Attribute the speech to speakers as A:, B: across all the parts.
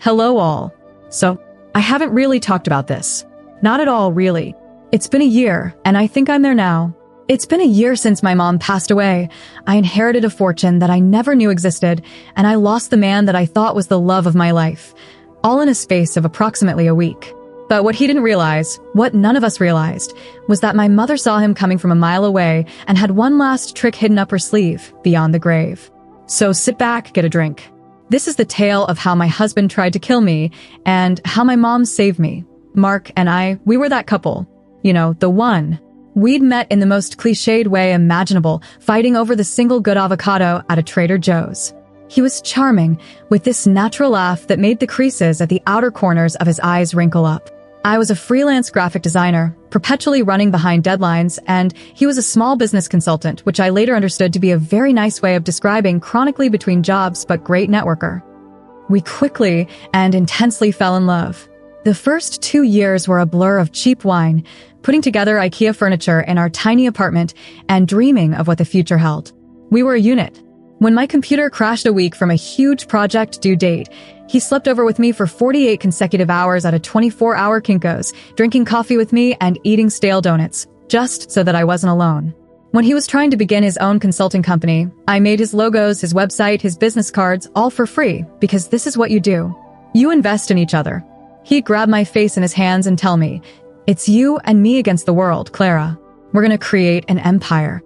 A: Hello all. So, I haven't really talked about this. Not at all, really. It's been a year, and I think I'm there now. It's been a year since my mom passed away. I inherited a fortune that I never knew existed, and I lost the man that I thought was the love of my life. All in a space of approximately a week. But what he didn't realize, what none of us realized, was that my mother saw him coming from a mile away and had one last trick hidden up her sleeve, beyond the grave. So sit back, get a drink. This is the tale of how my husband tried to kill me, and how my mom saved me. Mark and I, we were that couple. You know, the one. We'd met in the most cliched way imaginable, fighting over the single good avocado at a Trader Joe's. He was charming, with this natural laugh that made the creases at the outer corners of his eyes wrinkle up. I was a freelance graphic designer, perpetually running behind deadlines, and he was a small business consultant, which I later understood to be a very nice way of describing chronically between jobs but great networker. We quickly and intensely fell in love. The first 2 years were a blur of cheap wine, putting together IKEA furniture in our tiny apartment, and dreaming of what the future held. We were a unit. When my computer crashed a week from a huge project due date, he slept over with me for 48 consecutive hours at a 24-hour Kinko's, drinking coffee with me and eating stale donuts, just so that I wasn't alone. When he was trying to begin his own consulting company, I made his logos, his website, his business cards, all for free, because this is what you do. You invest in each other. He'd grab my face in his hands and tell me, "It's you and me against the world, Clara. We're gonna create an empire."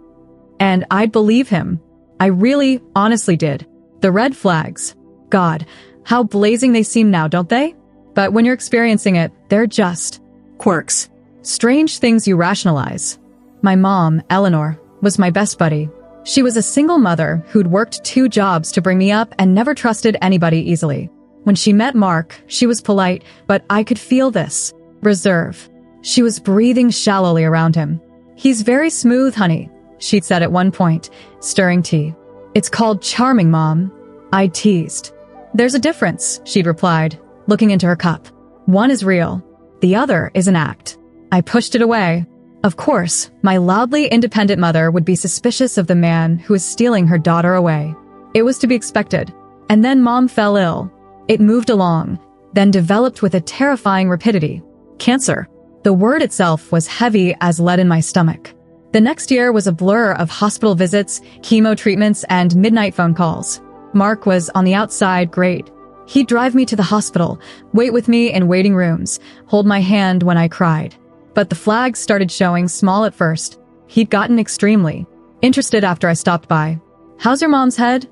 A: And I'd believe him. I really, honestly did. The red flags. God, how blazing they seem now, don't they? But when you're experiencing it, they're just quirks. Strange things you rationalize. My mom, Eleanor, was my best buddy. She was a single mother who'd worked 2 jobs to bring me up and never trusted anybody easily. When she met Mark, she was polite, but I could feel this reserve. She was breathing shallowly around him. "He's very smooth, honey," she'd said at one point, stirring tea. "It's called charming, Mom," I teased. "There's a difference," she'd replied, looking into her cup. "One is real. The other is an act." I pushed it away. Of course, my loudly independent mother would be suspicious of the man who was stealing her daughter away. It was to be expected. And then Mom fell ill. It moved along, then developed with a terrifying rapidity. Cancer. The word itself was heavy as lead in my stomach. The next year was a blur of hospital visits, chemo treatments, and midnight phone calls. Mark was on the outside great. He'd drive me to the hospital, wait with me in waiting rooms, hold my hand when I cried. But the flags started showing small at first. He'd gotten extremely interested after I stopped by. "How's your mom's head?"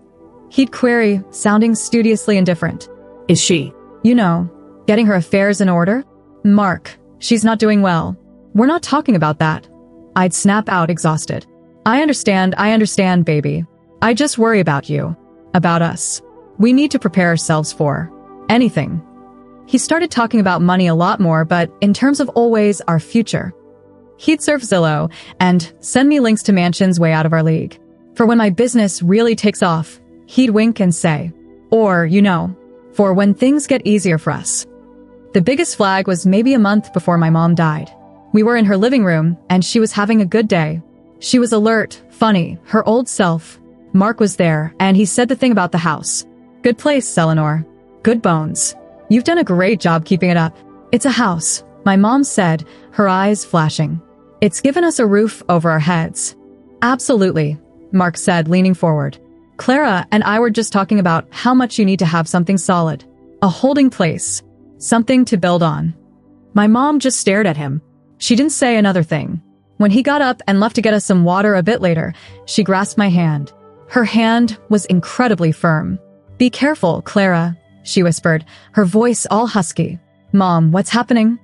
A: He'd query, sounding studiously indifferent.
B: Is she?
A: "You know, getting her affairs in order?" "Mark, she's not doing well." "We're not talking about that." I'd snap out exhausted. I understand, baby. I just worry about you. About us. We need to prepare ourselves for anything." He started talking about money a lot more, but in terms of always our future. He'd surf Zillow and send me links to mansions way out of our league. For when my business really takes off, he'd wink and say, "Or, you know, for when things get easier for us." The biggest flag was maybe a month before my mom died. We were in her living room, and she was having a good day. She was alert, funny, her old self. Mark was there, and he said the thing about the house. "Good place, Eleanor. Good bones. You've done a great job keeping it up." "It's a house," my mom said, her eyes flashing. "It's given us a roof over our heads." "Absolutely," Mark said, leaning forward. "Clara and I were just talking about how much you need to have something solid. A holding place. Something to build on." My mom just stared at him. She didn't say another thing. When he got up and left to get us some water a bit later, she grasped my hand. Her hand was incredibly firm. "Be careful, Clara," she whispered, her voice all husky. "Mom, what's happening?"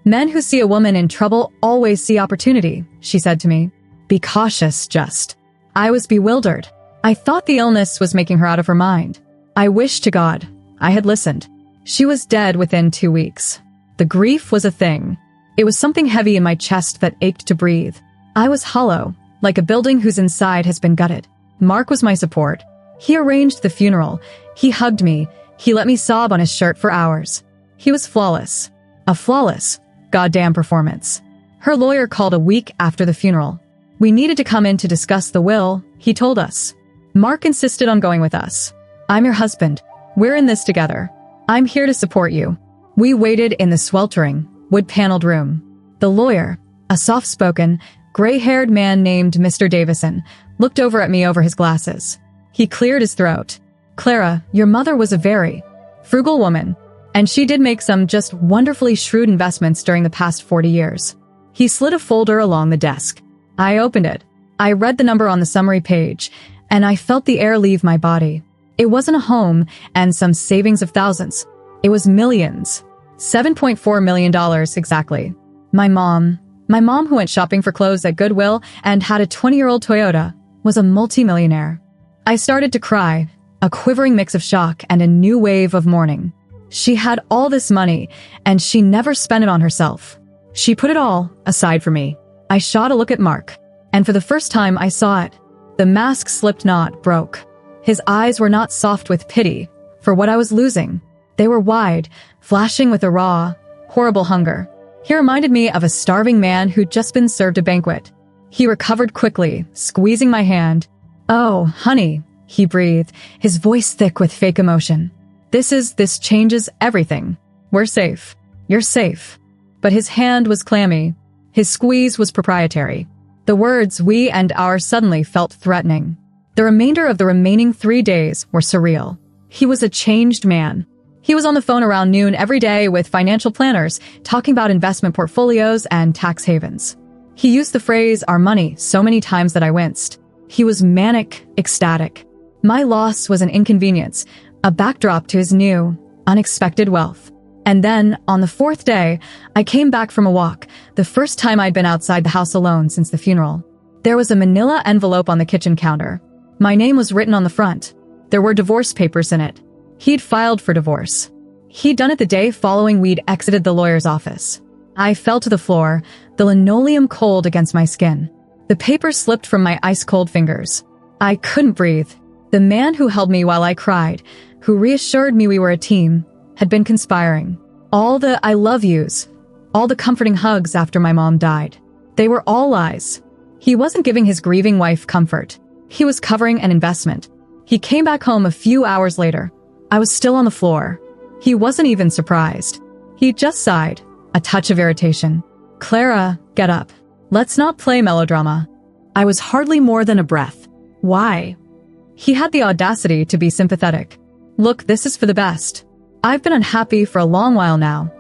A: "Men who see a woman in trouble always see opportunity," she said to me. "Be cautious, just." I was bewildered. I thought the illness was making her out of her mind. I wished to God I had listened. She was dead within 2 weeks. The grief was a thing. It was something heavy in my chest that ached to breathe. I was hollow, like a building whose inside has been gutted. Mark was my support. He arranged the funeral. He hugged me. He let me sob on his shirt for hours. He was flawless. A flawless, goddamn performance. Her lawyer called a week after the funeral. We needed to come in to discuss the will, he told us. Mark insisted on going with us. "I'm your husband. We're in this together." I'm here to support you." We waited in the sweltering, wood-paneled room. The lawyer, a soft-spoken, gray-haired man named Mr. Davison, looked over at me over his glasses. He cleared his throat. "Clara, your mother was a very frugal woman, and she did make some just wonderfully shrewd investments during the past 40 years. He slid a folder along the desk. I opened it. I read the number on the summary page, and I felt the air leave my body. It wasn't a home and some savings of thousands. It was millions. $7.4 million exactly. My mom who went shopping for clothes at Goodwill and had a 20-year-old Toyota, was a multimillionaire. I started to cry, a quivering mix of shock and a new wave of mourning. She had all this money, and she never spent it on herself. She put it all aside for me. I shot a look at Mark, and for the first time I saw it. The mask slipped not, broke. His eyes were not soft with pity for what I was losing. They were wide, flashing with a raw, horrible hunger. He reminded me of a starving man who'd just been served a banquet. He recovered quickly, squeezing my hand. "Oh, honey," he breathed, his voice thick with fake emotion. This changes everything. We're safe. You're safe." But his hand was clammy. His squeeze was proprietary. The words "we" and "our" suddenly felt threatening. The remainder of the remaining 3 days were surreal. He was a changed man. He was on the phone around noon every day with financial planners, talking about investment portfolios and tax havens. He used the phrase "our money" so many times that I winced. He was manic, ecstatic. My loss was an inconvenience, a backdrop to his new, unexpected wealth. And then, on the 4th day, I came back from a walk, the first time I'd been outside the house alone since the funeral. There was a manila envelope on the kitchen counter. My name was written on the front. There were divorce papers in it. He'd filed for divorce. He'd done it the day following we'd exited the lawyer's office. I fell to the floor, the linoleum cold against my skin. The paper slipped from my ice-cold fingers. I couldn't breathe. The man who held me while I cried, who reassured me we were a team, had been conspiring. All the "I love yous," all the comforting hugs after my mom died. They were all lies. He wasn't giving his grieving wife comfort. He was covering an investment. He came back home a few hours later. I was still on the floor. He wasn't even surprised. He just sighed, a touch of irritation. "Clara, get up. Let's not play melodrama." I was hardly more than a breath. Why? He had the audacity to be sympathetic. "Look, this is for the best. I've been unhappy for a long while now."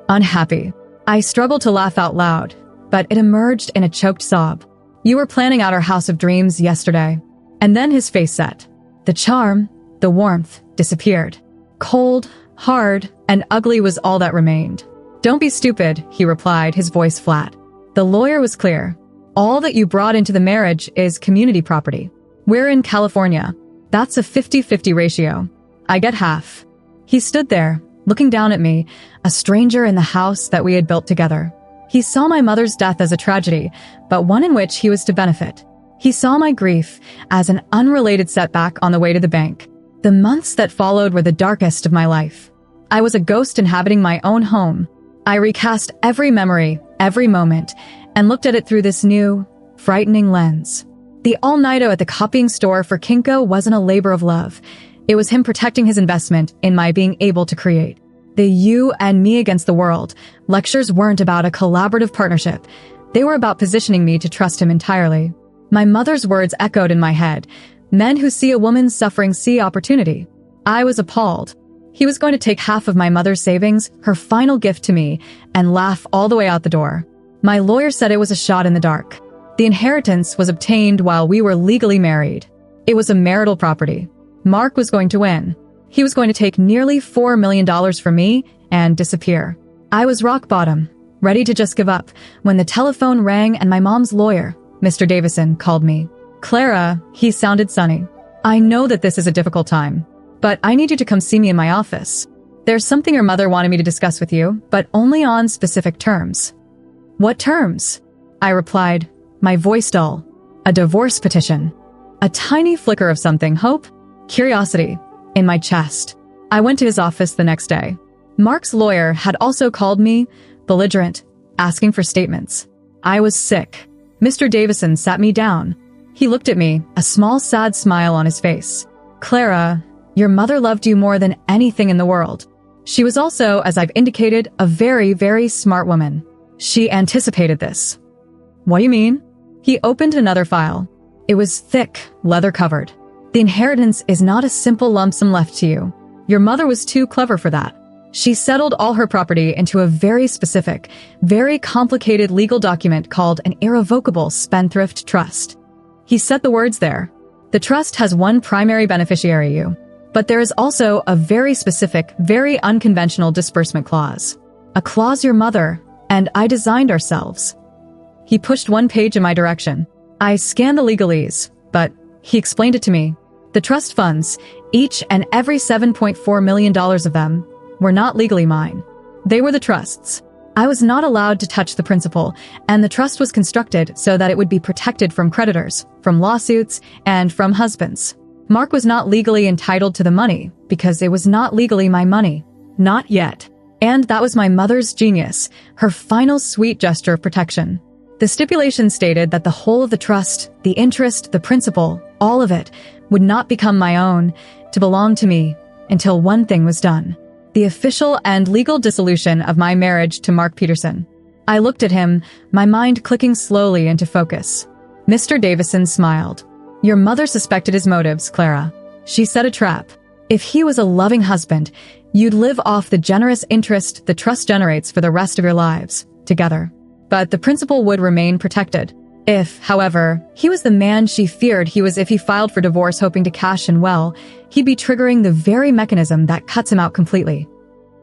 A: Unhappy. I struggled to laugh out loud, but it emerged in a choked sob. "You were planning out our house of dreams yesterday." And then his face set. The charm, the warmth, disappeared. Cold, hard, and ugly was all that remained. "Don't be stupid," he replied, his voice flat. The lawyer was clear. "All that you brought into the marriage is community property. We're in California. That's a 50-50 ratio. I get half." He stood there, looking down at me, a stranger in the house that we had built together. He saw my mother's death as a tragedy, but one in which he was to benefit. He saw my grief as an unrelated setback on the way to the bank. The months that followed were the darkest of my life. I was a ghost inhabiting my own home. I recast every memory, every moment, and looked at it through this new, frightening lens. The all-nighter at the copying store for Kinko wasn't a labor of love. It was him protecting his investment in my being able to create. The "you and me against the world" lectures weren't about a collaborative partnership. They were about positioning me to trust him entirely. My mother's words echoed in my head. Men who see a woman's suffering see opportunity. I was appalled. He was going to take half of my mother's savings, her final gift to me, and laugh all the way out the door. My lawyer said it was a shot in the dark. The inheritance was obtained while we were legally married. It was a marital property. Mark was going to win. He was going to take nearly $4 million from me and disappear. I was rock bottom, ready to just give up, when the telephone rang and my mom's lawyer, Mr. Davison, called me. "Clara," he sounded sunny. "I know that this is a difficult time, but I need you to come see me in my office. There's something your mother wanted me to discuss with you, but only on specific terms." "What terms?" I replied, my voice dull. "A divorce petition." A tiny flicker of something, hope, curiosity, in my chest. I went to his office the next day. Mark's lawyer had also called me, belligerent, asking for statements. I was sick. Mr. Davison sat me down. He looked at me, a small sad smile on his face. "Clara, your mother loved you more than anything in the world. She was also, as I've indicated, a very, very smart woman. She anticipated this. What do you mean? He opened another file. It was thick, leather-covered. The inheritance is not a simple lump sum left to you. Your mother was too clever for that. She settled all her property into a very specific, very complicated legal document called an irrevocable spendthrift trust. He said the words there. The trust has one primary beneficiary, you. But there is also a very specific, very unconventional disbursement clause. A clause your mother and I designed ourselves. He pushed one page in my direction. I scanned the legalese, but he explained it to me. The trust funds, each and every $7.4 million of them, were not legally mine. They were the trust's. I was not allowed to touch the principal, and the trust was constructed so that it would be protected from creditors, from lawsuits, and from husbands. Mark was not legally entitled to the money because it was not legally my money. Not yet. And that was my mother's genius, her final sweet gesture of protection. The stipulation stated that the whole of the trust, the interest, the principal, all of it, would not become my own, to belong to me, until one thing was done. The official and legal dissolution of my marriage to Mark Peterson. I looked at him, my mind clicking slowly into focus. Mr. Davison smiled. Your mother suspected his motives, Clara. She set a trap. If he was a loving husband, you'd live off the generous interest the trust generates for the rest of your lives, together. But the principal would remain protected. If, however, he was the man she feared he was if he filed for divorce hoping to cash in well, he'd be triggering the very mechanism that cuts him out completely.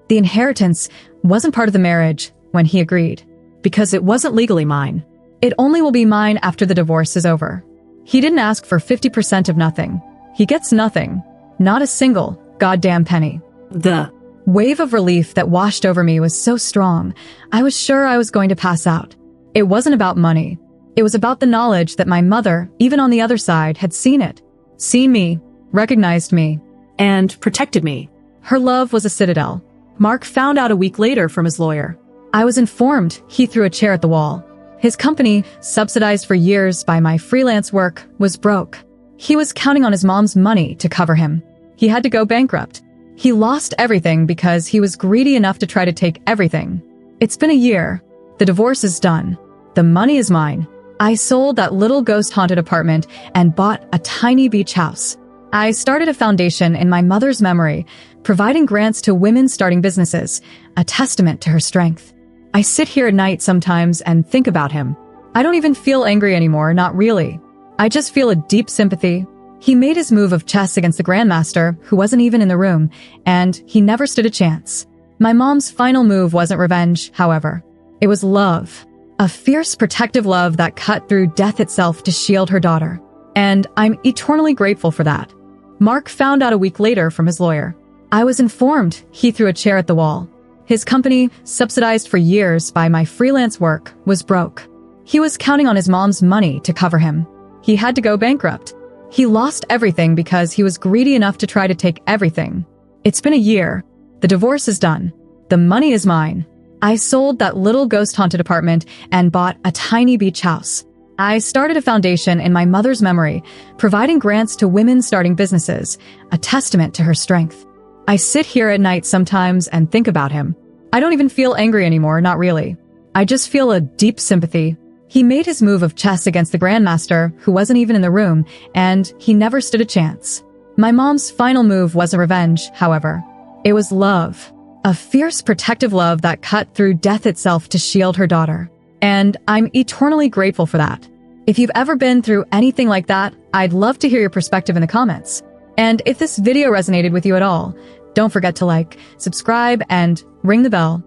A: The inheritance wasn't part of the marriage when he agreed, because it wasn't legally mine. It only will be mine after the divorce is over. He didn't ask for 50% of nothing. He gets nothing. Not a single goddamn penny. The wave of relief that washed over me was so strong, I was sure I was going to pass out. It wasn't about money. It was about the knowledge that my mother, even on the other side, had seen it. Seen me, recognized me, and protected me. Her love was a citadel. Mark found out a week later from his lawyer. I was informed he threw a chair at the wall. His company, subsidized for years by my freelance work, was broke. He was counting on his mom's money to cover him. He had to go bankrupt. He lost everything because he was greedy enough to try to take everything. It's been a year. The divorce is done. The money is mine. I sold that little ghost-haunted apartment and bought a tiny beach house. I started a foundation in my mother's memory, providing grants to women starting businesses, a testament to her strength. I sit here at night sometimes and think about him. I don't even feel angry anymore, not really. I just feel a deep sympathy. He made his move of chess against the grandmaster, who wasn't even in the room, and he never stood a chance. My mom's final move wasn't revenge, however. It was love. A fierce, protective love that cut through death itself to shield her daughter. And I'm eternally grateful for that. Mark found out a week later from his lawyer. I was informed he threw a chair at the wall. His company, subsidized for years by my freelance work, was broke. He was counting on his mom's money to cover him. He had to go bankrupt. He lost everything because he was greedy enough to try to take everything. It's been a year. The divorce is done. The money is mine. I sold that little ghost-haunted apartment and bought a tiny beach house. I started a foundation in my mother's memory, providing grants to women starting businesses, a testament to her strength. I sit here at night sometimes and think about him. I don't even feel angry anymore, not really. I just feel a deep sympathy. He made his move of chess against the grandmaster, who wasn't even in the room, and he never stood a chance. My mom's final move wasn't revenge, however. It was love. A fierce, protective love that cut through death itself to shield her daughter. And I'm eternally grateful for that. If you've ever been through anything like that, I'd love to hear your perspective in the comments. And if this video resonated with you at all, don't forget to like, subscribe, and ring the bell